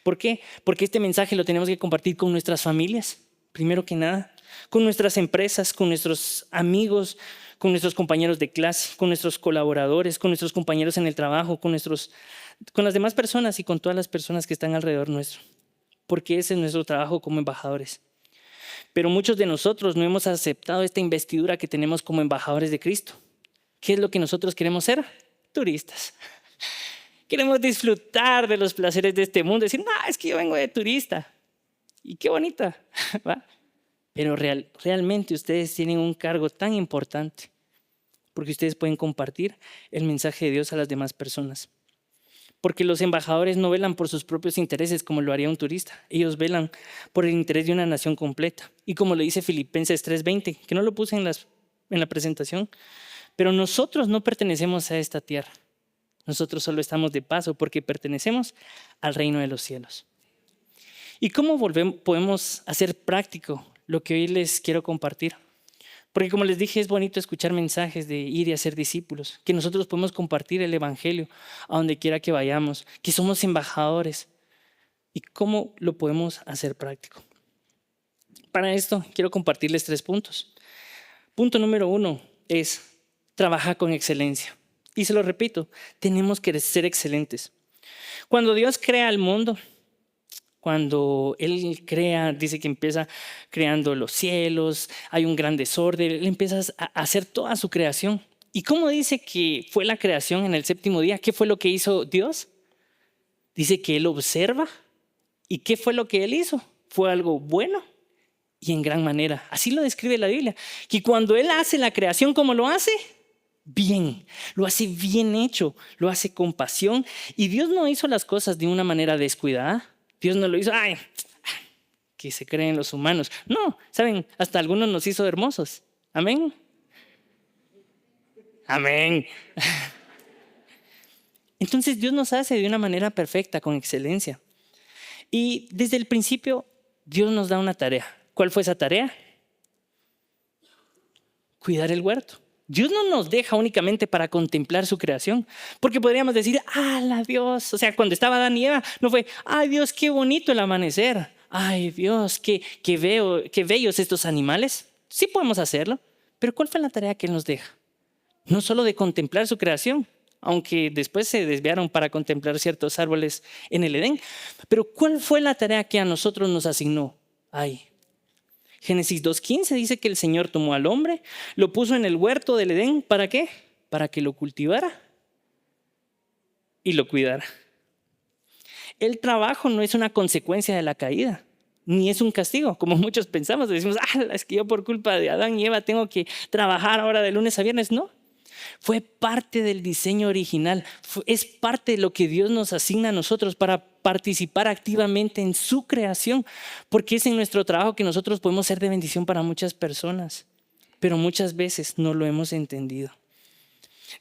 ¿Por qué? Porque este mensaje lo tenemos que compartir con nuestras familias, primero que nada, con nuestras empresas, con nuestros amigos, con nuestros compañeros de clase, con nuestros colaboradores, con nuestros compañeros en el trabajo, con las demás personas y con todas las personas que están alrededor nuestro, porque ese es nuestro trabajo como embajadores. Pero muchos de nosotros no hemos aceptado esta investidura que tenemos como embajadores de Cristo. ¿Qué es lo que nosotros queremos ser? Turistas. Queremos disfrutar de los placeres de este mundo. Decir, no, es que yo vengo de turista. Y qué bonita. ¿Va? Pero realmente ustedes tienen un cargo tan importante. Porque ustedes pueden compartir el mensaje de Dios a las demás personas. porque los embajadores no velan por sus propios intereses como lo haría un turista. Ellos velan por el interés de una nación completa. Y como lo dice Filipenses 3:20, que no lo puse en la presentación, pero nosotros no pertenecemos a esta tierra. Nosotros solo estamos de paso porque pertenecemos al reino de los cielos. ¿Y cómo podemos hacer práctico lo que hoy les quiero compartir? Porque como les dije, es bonito escuchar mensajes de ir y hacer discípulos, que nosotros podemos compartir el evangelio a donde quiera que vayamos, que somos embajadores. ¿Y cómo lo podemos hacer práctico? Para esto quiero compartirles 3 puntos. Punto número 1 es trabajar con excelencia. Y se lo repito, tenemos que ser excelentes. Cuando Dios crea el mundo, cuando Él crea, dice que empieza creando los cielos, hay un gran desorden, Él empieza a hacer toda su creación. ¿Y cómo dice que fue la creación en el 7º día? ¿Qué fue lo que hizo Dios? Dice que Él observa. ¿Y qué fue lo que Él hizo? Fue algo bueno y en gran manera. Así lo describe la Biblia. Que cuando Él hace la creación, ¿cómo lo hace? Bien, lo hace bien hecho, lo hace con pasión. Y Dios no hizo las cosas de una manera descuidada. Dios no lo hizo, ay, que se creen los humanos. No, saben, hasta algunos nos hizo hermosos. Amén. Amén. Entonces Dios nos hace de una manera perfecta, con excelencia. Y desde el principio Dios nos da una tarea. ¿Cuál fue esa tarea? Cuidar el huerto. Dios no nos deja únicamente para contemplar su creación, porque podríamos decir, ¡ala Dios! O sea, cuando estaba Adán y Eva, no fue, ¡ay Dios, qué bonito el amanecer! ¡Ay Dios, qué bellos estos animales! Sí podemos hacerlo, pero ¿cuál fue la tarea que Él nos deja? No solo de contemplar su creación, aunque después se desviaron para contemplar ciertos árboles en el Edén, pero ¿cuál fue la tarea que a nosotros nos asignó? ¡Ay! Génesis 2:15 dice que el Señor tomó al hombre, lo puso en el huerto del Edén. ¿Para qué? Para que lo cultivara y lo cuidara. El trabajo no es una consecuencia de la caída, ni es un castigo, como muchos pensamos. Decimos, es que yo por culpa de Adán y Eva tengo que trabajar ahora de lunes a viernes. No, fue parte del diseño original, es parte de lo que Dios nos asigna a nosotros para participar activamente en su creación, porque es en nuestro trabajo que nosotros podemos ser de bendición para muchas personas, pero muchas veces no lo hemos entendido.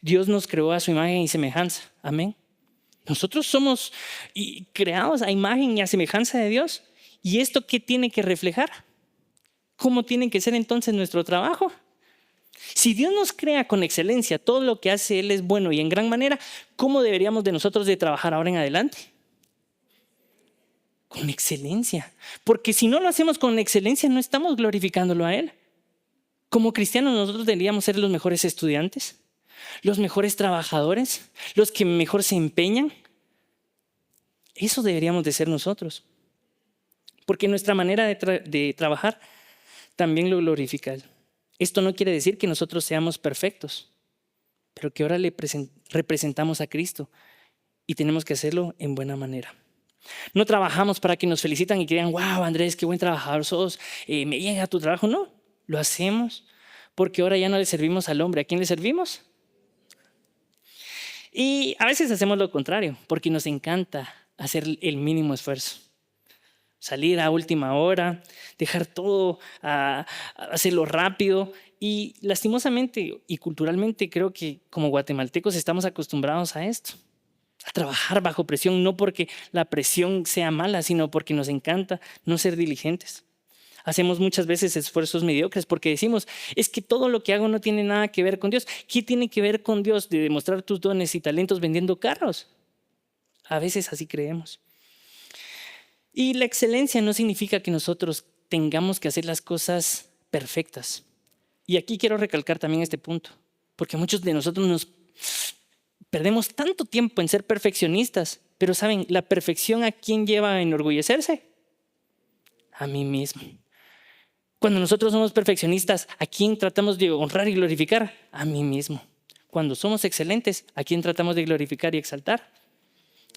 Dios nos creó a su imagen y semejanza, amén. Nosotros somos creados a imagen y a semejanza de Dios. ¿Y esto qué tiene que reflejar? ¿Cómo tiene que ser entonces nuestro trabajo? Si Dios nos crea con excelencia, todo lo que hace Él es bueno y en gran manera, ¿cómo deberíamos de nosotros de trabajar ahora en adelante? Con excelencia. Porque si no lo hacemos con excelencia, no estamos glorificándolo a Él. Como cristianos nosotros deberíamos ser los mejores estudiantes, los mejores trabajadores, los que mejor se empeñan. Eso deberíamos de ser nosotros. Porque nuestra manera de trabajar también lo glorifica a Él. Esto no quiere decir que nosotros seamos perfectos, pero que ahora le representamos a Cristo y tenemos que hacerlo en buena manera. No trabajamos para que nos felicitan y que digan, wow, Andrés, qué buen trabajador sos, me llega tu trabajo. No, lo hacemos porque ahora ya no le servimos al hombre. ¿A quién le servimos? Y a veces hacemos lo contrario, porque nos encanta hacer el mínimo esfuerzo. Salir a última hora, dejar todo, hacerlo rápido. Y lastimosamente y culturalmente creo que como guatemaltecos estamos acostumbrados a esto. A trabajar bajo presión, no porque la presión sea mala, sino porque nos encanta no ser diligentes. Hacemos muchas veces esfuerzos mediocres porque decimos, es que todo lo que hago no tiene nada que ver con Dios. ¿Qué tiene que ver con Dios de demostrar tus dones y talentos vendiendo carros? A veces así creemos. Y la excelencia no significa que nosotros tengamos que hacer las cosas perfectas. Y aquí quiero recalcar también este punto, porque muchos de nosotros nos perdemos tanto tiempo en ser perfeccionistas, pero ¿saben la perfección a quién lleva a enorgullecerse? A mí mismo. Cuando nosotros somos perfeccionistas, ¿a quién tratamos de honrar y glorificar? A mí mismo. Cuando somos excelentes, ¿a quién tratamos de glorificar y exaltar?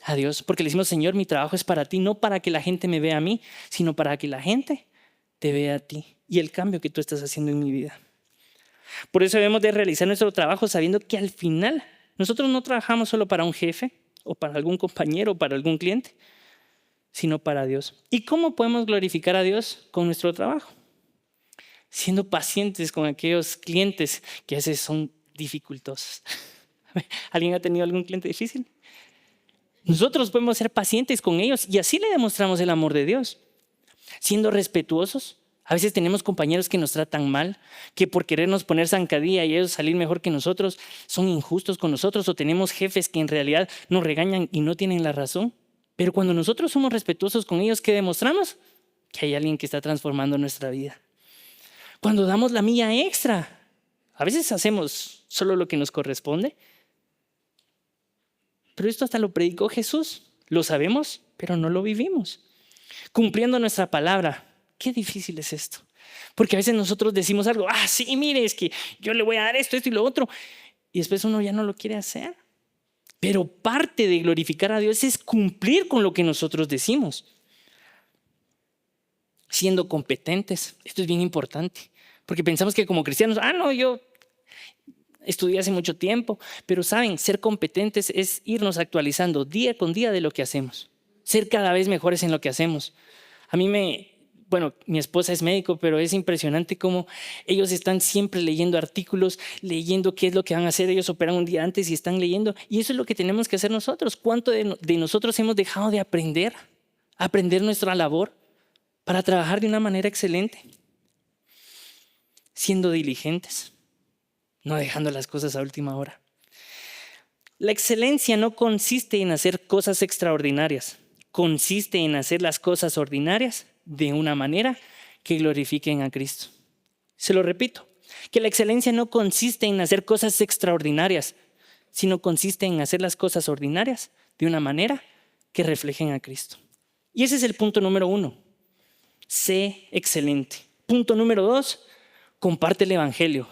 A Dios, porque le decimos, Señor, mi trabajo es para ti, no para que la gente me vea a mí, sino para que la gente te vea a ti y el cambio que tú estás haciendo en mi vida. Por eso debemos de realizar nuestro trabajo sabiendo que al final nosotros no trabajamos solo para un jefe o para algún compañero o para algún cliente, sino para Dios. ¿Y cómo podemos glorificar a Dios? Con nuestro trabajo, siendo pacientes con aquellos clientes que a veces son dificultosos. ¿Alguien ha tenido algún cliente difícil? Nosotros podemos ser pacientes con ellos y así le demostramos el amor de Dios. Siendo respetuosos. A veces tenemos compañeros que nos tratan mal, que por querernos poner zancadilla y ellos salir mejor que nosotros, son injustos con nosotros, o tenemos jefes que en realidad nos regañan y no tienen la razón. Pero cuando nosotros somos respetuosos con ellos, ¿qué demostramos? Que hay alguien que está transformando nuestra vida. Cuando damos la milla extra, a veces hacemos solo lo que nos corresponde. Pero esto hasta lo predicó Jesús. Lo sabemos, pero no lo vivimos. Cumpliendo nuestra palabra. Qué difícil es esto. Porque a veces nosotros decimos algo, sí, mire, es que yo le voy a dar esto y lo otro. Y después uno ya no lo quiere hacer. Pero parte de glorificar a Dios es cumplir con lo que nosotros decimos. Siendo competentes. Esto es bien importante. Porque pensamos que como cristianos, no, yo estudié hace mucho tiempo. Pero saben, ser competentes es irnos actualizando día con día de lo que hacemos. Ser cada vez mejores en lo que hacemos. Mi esposa es médico, pero es impresionante cómo ellos están siempre leyendo artículos, leyendo qué es lo que van a hacer. Ellos operan un día antes y están leyendo. Y eso es lo que tenemos que hacer nosotros. ¿Cuánto de nosotros hemos dejado de aprender nuestra labor para trabajar de una manera excelente? Siendo diligentes, no dejando las cosas a última hora. La excelencia no consiste en hacer cosas extraordinarias. Consiste en hacer las cosas ordinarias de una manera que glorifiquen a Cristo. Se lo repito, que la excelencia no consiste en hacer cosas extraordinarias, sino consiste en hacer las cosas ordinarias de una manera que reflejen a Cristo. Y ese es el punto número 1. Sé excelente. Punto número 2, comparte el evangelio.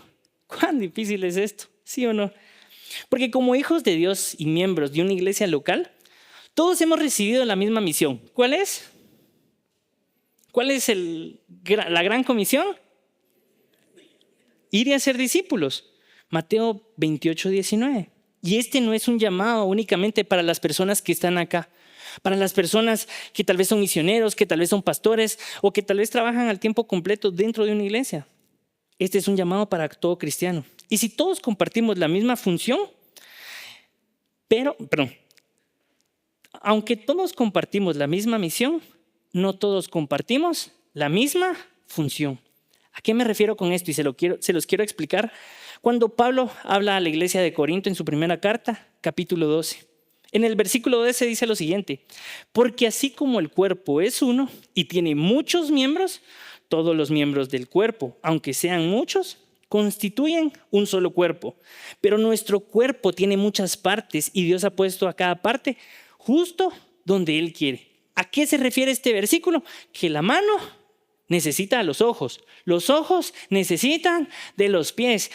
¿Cuán difícil es esto? ¿Sí o no? Porque como hijos de Dios y miembros de una iglesia local, todos hemos recibido la misma misión. ¿Cuál es? ¿Cuál es la gran comisión? Ir y hacer discípulos. Mateo 28:19. Y este no es un llamado únicamente para las personas que están acá, para las personas que tal vez son misioneros, que tal vez son pastores o que tal vez trabajan al tiempo completo dentro de una iglesia. Este es un llamado para todo cristiano. Y si todos compartimos la misma función, aunque todos compartimos la misma misión, no todos compartimos la misma función. ¿A qué me refiero con esto? Y se los quiero explicar. Cuando Pablo habla a la iglesia de Corinto en su primera carta, capítulo 12. En el versículo 12 dice lo siguiente: porque así como el cuerpo es uno y tiene muchos miembros, todos los miembros del cuerpo, aunque sean muchos, constituyen un solo cuerpo. Pero nuestro cuerpo tiene muchas partes y Dios ha puesto a cada parte justo donde Él quiere. ¿A qué se refiere este versículo? Que la mano necesita a los ojos necesitan de los pies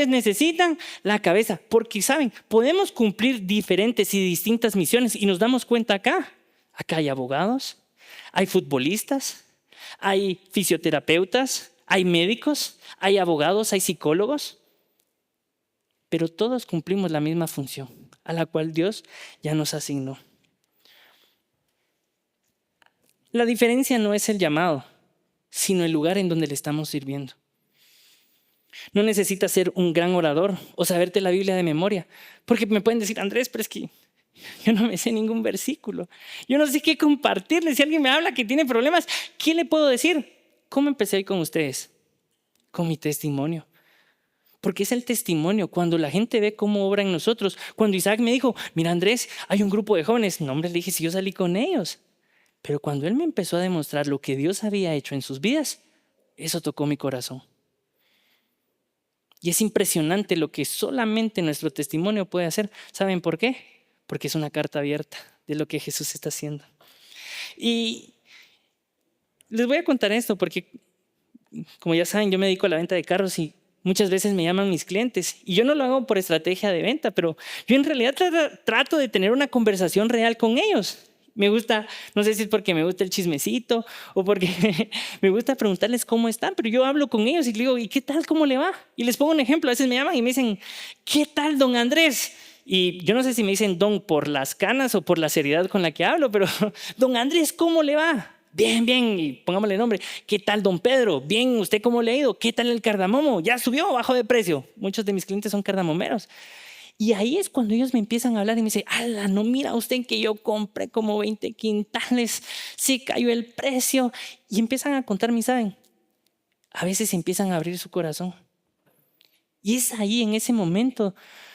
necesitan la cabeza, porque saben, podemos cumplir diferentes y distintas misiones y nos damos cuenta acá hay abogados, hay futbolistas, hay fisioterapeutas, hay médicos, hay abogados, hay psicólogos, pero todos cumplimos la misma función a la cual Dios ya nos asignó. La diferencia no es el llamado, sino el lugar en donde le estamos sirviendo. No necesitas ser un gran orador o saberte la Biblia de memoria, porque me pueden decir: Andrés, pero es que yo no me sé ningún versículo. Yo no sé qué compartirle. Si alguien me habla que tiene problemas, ¿qué le puedo decir? ¿Cómo empecé hoy con ustedes? Con mi testimonio. Porque es el testimonio, cuando la gente ve cómo obra en nosotros. Cuando Isaac me dijo: mira, Andrés, hay un grupo de jóvenes. No, hombre, le dije, si yo salí con ellos. Pero cuando él me empezó a demostrar lo que Dios había hecho en sus vidas, eso tocó mi corazón. Y es impresionante lo que solamente nuestro testimonio puede hacer. ¿Saben por qué? Porque es una carta abierta de lo que Jesús está haciendo. Y les voy a contar esto porque, como ya saben, yo me dedico a la venta de carros y muchas veces me llaman mis clientes. Y yo no lo hago por estrategia de venta, pero yo en realidad trato de tener una conversación real con ellos. Me gusta, no sé si es porque me gusta el chismecito o porque me gusta preguntarles cómo están, pero yo hablo con ellos y les digo: ¿y qué tal? ¿Cómo le va? Y les pongo un ejemplo. A veces me llaman y me dicen: ¿qué tal, don Andrés? Y yo no sé si me dicen don por las canas o por la seriedad con la que hablo, pero don Andrés, ¿cómo le va? Bien, bien, y pongámosle nombre. ¿Qué tal, don Pedro? Bien, ¿usted cómo le ha ido? ¿Qué tal el cardamomo? ¿Ya subió o bajó de precio? Muchos de mis clientes son cardamomeros. Y ahí es cuando ellos me empiezan a hablar y me dicen, ala, no mira usted que yo compré como 20 quintales, sí cayó el precio. Y empiezan a contarme y saben, a veces empiezan a abrir su corazón. Y es ahí, en ese momento,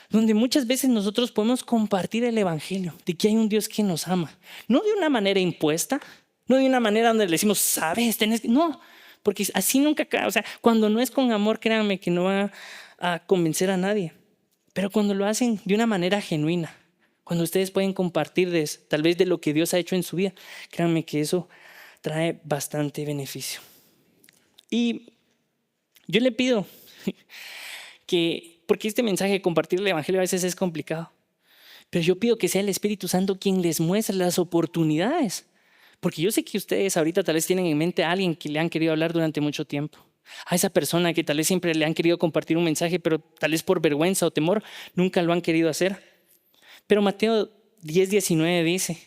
donde muchas veces nosotros podemos compartir el evangelio de que hay un Dios que nos ama. No de una manera impuesta, no de una manera donde le decimos, sabes, tenés que... No, porque así nunca... O sea, cuando no es con amor, créanme que no va a convencer a nadie. Pero cuando lo hacen de una manera genuina, cuando ustedes pueden compartir tal vez de lo que Dios ha hecho en su vida, créanme que eso trae bastante beneficio. Y yo le pido que, porque este mensaje de compartir el evangelio a veces es complicado, pero yo pido que sea el Espíritu Santo quien les muestre las oportunidades. Porque yo sé que ustedes ahorita tal vez tienen en mente a alguien que le han querido hablar durante mucho tiempo. A esa persona que tal vez siempre le han querido compartir un mensaje, pero tal vez por vergüenza o temor nunca lo han querido hacer. Pero Mateo 10:19 dice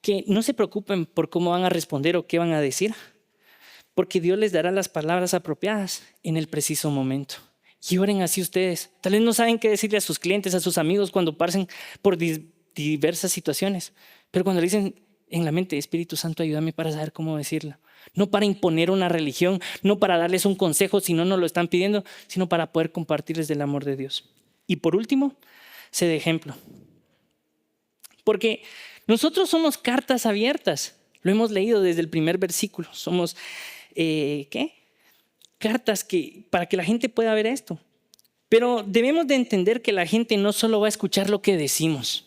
que no se preocupen por cómo van a responder o qué van a decir, porque Dios les dará las palabras apropiadas en el preciso momento. Y oren así ustedes. Tal vez no saben qué decirle a sus clientes, a sus amigos cuando pasen por diversas situaciones, pero cuando le dicen en la mente, Espíritu Santo, ayúdame para saber cómo decirlo. No para imponer una religión, no para darles un consejo si no nos lo están pidiendo, sino para poder compartirles del amor de Dios. Y por último, sé de ejemplo. Porque nosotros somos cartas abiertas. Lo hemos leído desde el primer versículo. Somos, cartas para que la gente pueda ver esto. Pero debemos de entender que la gente no solo va a escuchar lo que decimos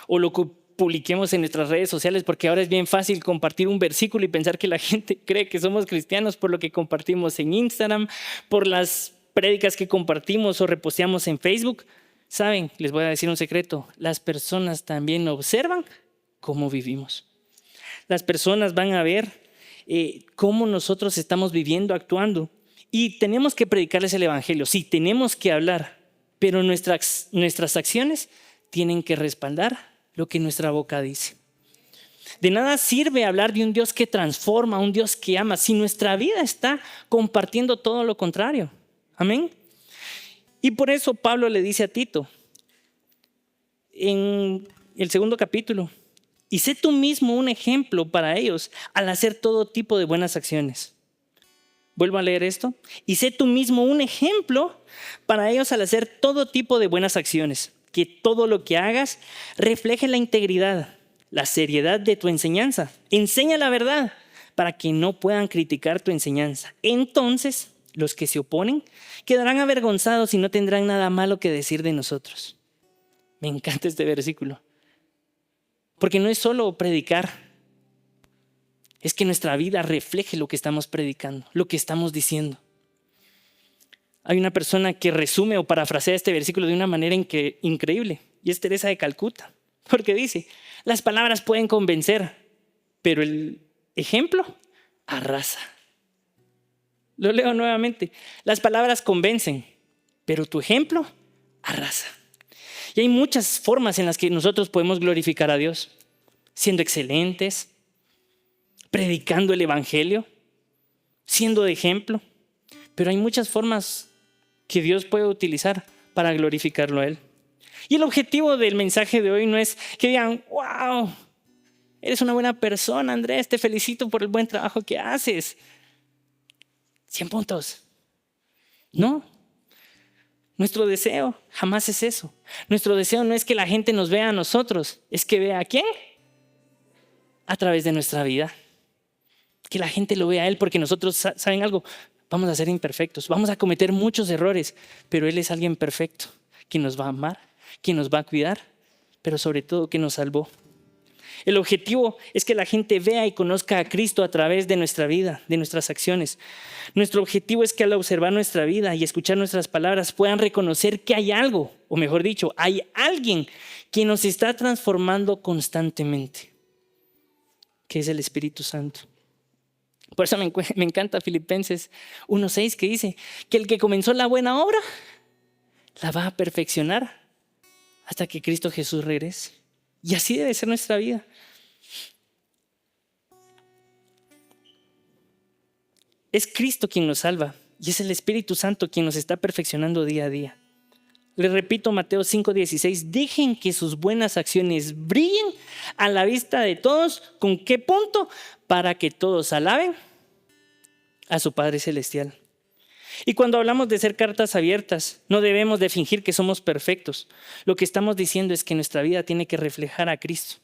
o lo que publiquemos en nuestras redes sociales, porque ahora es bien fácil compartir un versículo y pensar que la gente cree que somos cristianos por lo que compartimos en Instagram, por las prédicas que compartimos o reposteamos en Facebook. Saben, les voy a decir un secreto, las personas también observan cómo vivimos. Las personas van a ver cómo nosotros estamos viviendo, actuando, y tenemos que predicarles el evangelio. Sí, tenemos que hablar, pero nuestras acciones tienen que respaldar lo que nuestra boca dice. De nada sirve hablar de un Dios que transforma, un Dios que ama, si nuestra vida está compartiendo todo lo contrario. Amén. Y por eso Pablo le dice a Tito, en el 2 capítulo, y sé tú mismo un ejemplo para ellos al hacer todo tipo de buenas acciones. Vuelvo a leer esto. Y sé tú mismo un ejemplo para ellos al hacer todo tipo de buenas acciones. Que todo lo que hagas refleje la integridad, la seriedad de tu enseñanza. Enseña la verdad para que no puedan criticar tu enseñanza. Entonces, los que se oponen quedarán avergonzados y no tendrán nada malo que decir de nosotros. Me encanta este versículo. Porque no es solo predicar, es que nuestra vida refleje lo que estamos predicando, lo que estamos diciendo. Hay una persona que resume o parafrasea este versículo de una manera increíble, y es Teresa de Calcuta, porque dice, las palabras pueden convencer, pero el ejemplo arrasa. Lo leo nuevamente, las palabras convencen, pero tu ejemplo arrasa. Y hay muchas formas en las que nosotros podemos glorificar a Dios, siendo excelentes, predicando el evangelio, siendo de ejemplo, pero hay muchas formas que Dios puede utilizar para glorificarlo a Él. Y el objetivo del mensaje de hoy no es que digan, wow, eres una buena persona, Andrés, te felicito por el buen trabajo que haces. 100 puntos. No. Nuestro deseo jamás es eso. Nuestro deseo no es que la gente nos vea a nosotros, es que vea a quién. A través de nuestra vida. Que la gente lo vea a Él, porque nosotros, ¿saben algo? Vamos a ser imperfectos, vamos a cometer muchos errores, pero Él es alguien perfecto, que nos va a amar, que nos va a cuidar, pero sobre todo que nos salvó. El objetivo es que la gente vea y conozca a Cristo a través de nuestra vida, de nuestras acciones. Nuestro objetivo es que al observar nuestra vida y escuchar nuestras palabras puedan reconocer que hay algo, o mejor dicho, hay alguien que nos está transformando constantemente, que es el Espíritu Santo. Por eso me encanta Filipenses 1:6 que dice que el que comenzó la buena obra la va a perfeccionar hasta que Cristo Jesús regrese. Y así debe ser nuestra vida. Es Cristo quien nos salva y es el Espíritu Santo quien nos está perfeccionando día a día. Les repito, Mateo 5:16, dejen que sus buenas acciones brillen a la vista de todos. ¿Con qué punto? Para que todos alaben a su Padre Celestial. Y cuando hablamos de ser cartas abiertas, no debemos de fingir que somos perfectos. Lo que estamos diciendo es que nuestra vida tiene que reflejar a Cristo.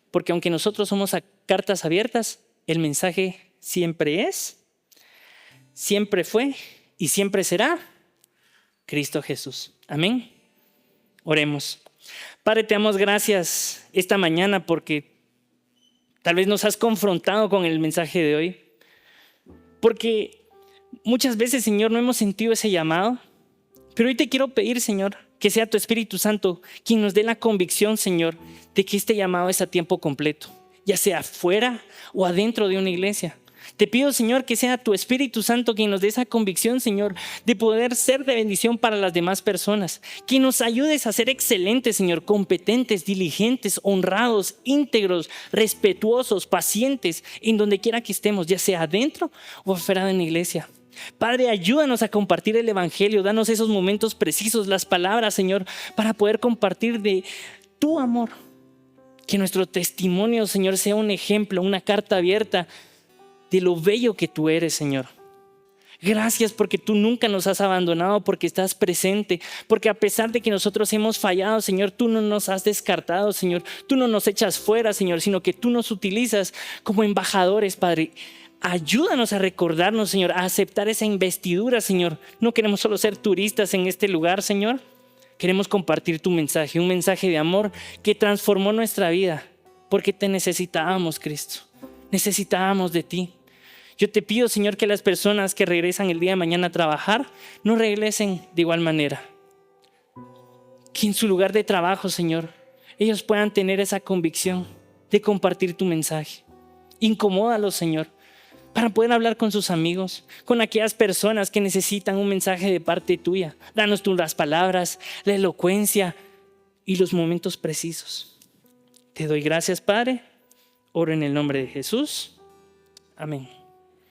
Porque aunque nosotros somos cartas abiertas, el mensaje siempre es, siempre fue y siempre será Cristo Jesús. Amén. Oremos. Padre, te damos gracias esta mañana porque tal vez nos has confrontado con el mensaje de hoy. Porque muchas veces, Señor, no hemos sentido ese llamado. Pero hoy te quiero pedir, Señor, que sea tu Espíritu Santo quien nos dé la convicción, Señor, de que este llamado es a tiempo completo, ya sea fuera o adentro de una iglesia. Te pido, Señor, que sea tu Espíritu Santo quien nos dé esa convicción, Señor, de poder ser de bendición para las demás personas. Que nos ayudes a ser excelentes, Señor, competentes, diligentes, honrados, íntegros, respetuosos, pacientes, en donde quiera que estemos, ya sea adentro o afuera de una iglesia. Padre, ayúdanos a compartir el Evangelio. Danos esos momentos precisos, las palabras, Señor, para poder compartir de tu amor. Que nuestro testimonio, Señor, sea un ejemplo, una carta abierta de lo bello que tú eres, Señor. Gracias porque tú nunca nos has abandonado, porque estás presente, porque a pesar de que nosotros hemos fallado, Señor, tú no nos has descartado, Señor. Tú no nos echas fuera, Señor, sino que tú nos utilizas como embajadores, Padre. Ayúdanos a recordarnos, Señor, a aceptar esa investidura, Señor. No queremos solo ser turistas en este lugar, Señor. Queremos compartir tu mensaje, un mensaje de amor que transformó nuestra vida, porque te necesitábamos, Cristo. Necesitábamos de ti. Yo te pido, Señor, que las personas que regresan el día de mañana a trabajar no regresen de igual manera. Que en su lugar de trabajo, Señor, ellos puedan tener esa convicción de compartir tu mensaje. Incomódalos, Señor, para poder hablar con sus amigos, con aquellas personas que necesitan un mensaje de parte tuya. Danos tú las palabras, la elocuencia y los momentos precisos. Te doy gracias, Padre. Oro en el nombre de Jesús. Amén.